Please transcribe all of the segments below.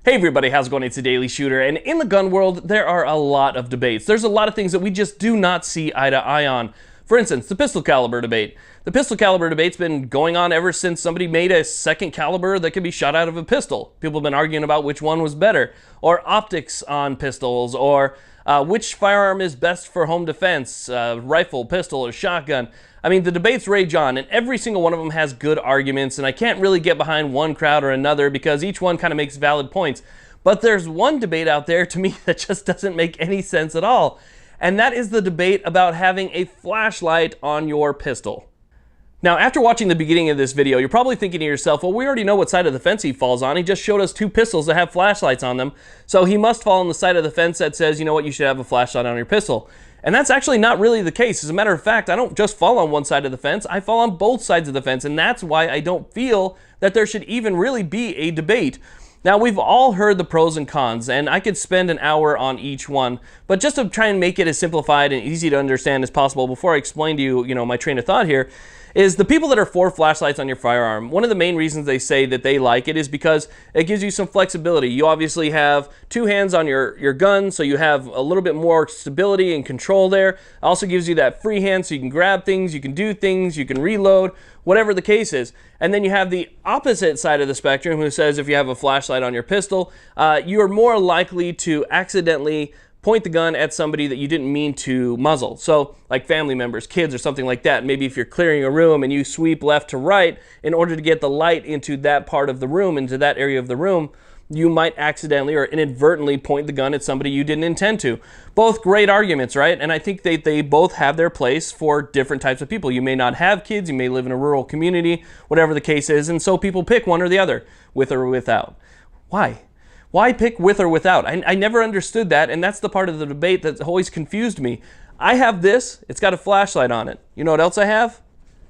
Hey everybody, how's it going? It's a Daily Shooter, and in the gun world, there are a lot of debates. There's a lot of things that we just do not see eye to eye on. For instance, the pistol caliber debate. The pistol caliber debate's been going on ever since somebody made a second caliber that could be shot out of a pistol. People have been arguing about which one was better, or optics on pistols, or which firearm is best for home defense, rifle, pistol, or shotgun. I mean, the debates rage on, and every single one of them has good arguments, and I can't really get behind one crowd or another because each one kind of makes valid points. But there's one debate out there to me that just doesn't make any sense at all, and that is the debate about having a flashlight on your pistol. Now, after watching the beginning of this video, you're probably thinking to yourself, well, we already know what side of the fence he falls on. He just showed us two pistols that have flashlights on them, so he must fall on the side of the fence that says, you know what, you should have a flashlight on your pistol. And that's actually not really the case. As a matter of fact, I don't just fall on one side of the fence, I fall on both sides of the fence, and that's why I don't feel that there should even really be a debate. Now, we've all heard the pros and cons, and I could spend an hour on each one, but just to try and make it as simplified and easy to understand as possible before I explain to you, my train of thought here, is the people that are for flashlights on your firearm, one of the main reasons they say that they like it is because it gives you some flexibility. You obviously have two hands on your gun, so you have a little bit more stability and control there. It also gives you that free hand so you can grab things, you can do things, you can reload, whatever the case is. And then you have the opposite side of the spectrum who says if you have a flashlight on your pistol, you are more likely to accidentally point the gun at somebody that you didn't mean to muzzle. So like family members, kids, or something like that. Maybe if you're clearing a room and you sweep left to right in order to get the light into that part of the room, into that area of the room, you might accidentally or inadvertently point the gun at somebody you didn't intend to. Both great arguments, right? And I think they both have their place for different types of people. You may not have kids, you may live in a rural community, whatever the case is, and so people pick one or the other, with or without. Why? Why pick with or without? I never understood that, and that's the part of the debate that's always confused me. I have this, it's got a flashlight on it. You know what else I have?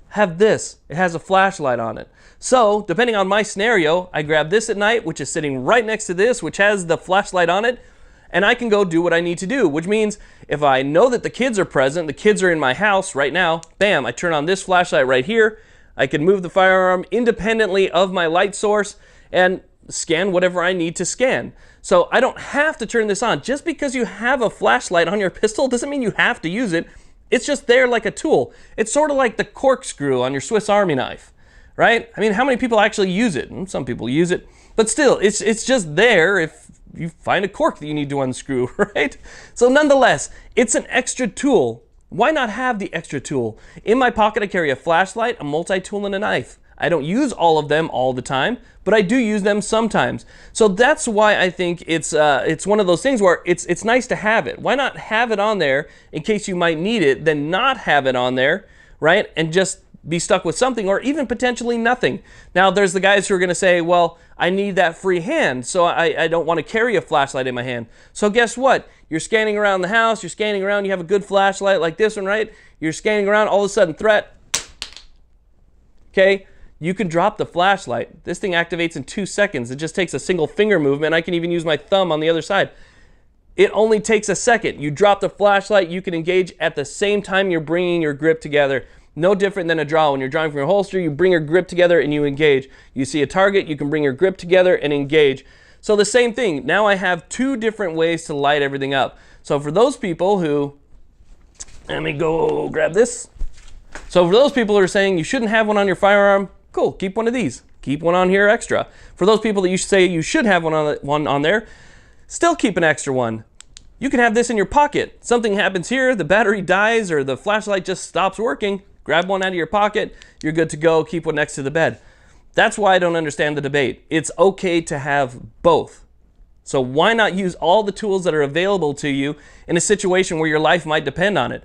I have this, it has a flashlight on it. So, depending on my scenario, I grab this at night, which is sitting right next to this, which has the flashlight on it, and I can go do what I need to do, which means if I know that the kids are present, the kids are in my house right now, bam, I turn on this flashlight right here, I can move the firearm independently of my light source, and scan whatever I need to scan. So I don't have to turn this on. Just because you have a flashlight on your pistol doesn't mean you have to use it. It's just there like a tool. It's sort of like the corkscrew on your Swiss Army knife, right? I mean, how many people actually use it? Some people use it, but still, it's just there if you find a cork that you need to unscrew, right? So nonetheless, it's an extra tool. Why not have the extra tool? In my pocket, I carry a flashlight, a multi-tool, and a knife. I don't use all of them all the time, but I do use them sometimes. So that's why I think it's one of those things where it's nice to have it. Why not have it on there in case you might need it, then not have it on there, right? And just be stuck with something, or even potentially nothing. Now, there's the guys who are going to say, well, I need that free hand, so I don't want to carry a flashlight in my hand. So guess what? You're scanning around the house, you're scanning around, you have a good flashlight like this one, right? You're scanning around, all of a sudden, threat. Okay? You can drop the flashlight. This thing activates in 2 seconds. It just takes a single finger movement. I can even use my thumb on the other side. It only takes a second. You drop the flashlight, you can engage at the same time you're bringing your grip together. No different than a draw. When you're drawing from your holster, you bring your grip together and you engage. You see a target, you can bring your grip together and engage. So the same thing. Now I have two different ways to light everything up. So for those people who, let me go grab this. So for those people who are saying you shouldn't have one on your firearm, cool, keep one of these. Keep one on here extra. For those people that you say you should have one on there, still keep an extra one. You can have this in your pocket. Something happens here, the battery dies, or the flashlight just stops working. Grab one out of your pocket, you're good to go, keep one next to the bed. That's why I don't understand the debate. It's okay to have both. So why not use all the tools that are available to you in a situation where your life might depend on it?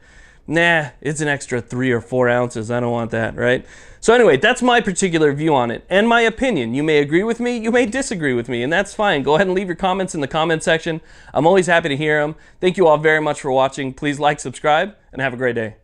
Nah, it's an extra 3 or 4 ounces. I don't want that, right? So anyway, that's my particular view on it and my opinion. You may agree with me, you may disagree with me, and that's fine. Go ahead and leave your comments in the comment section. I'm always happy to hear them. Thank you all very much for watching. Please like, subscribe, and have a great day.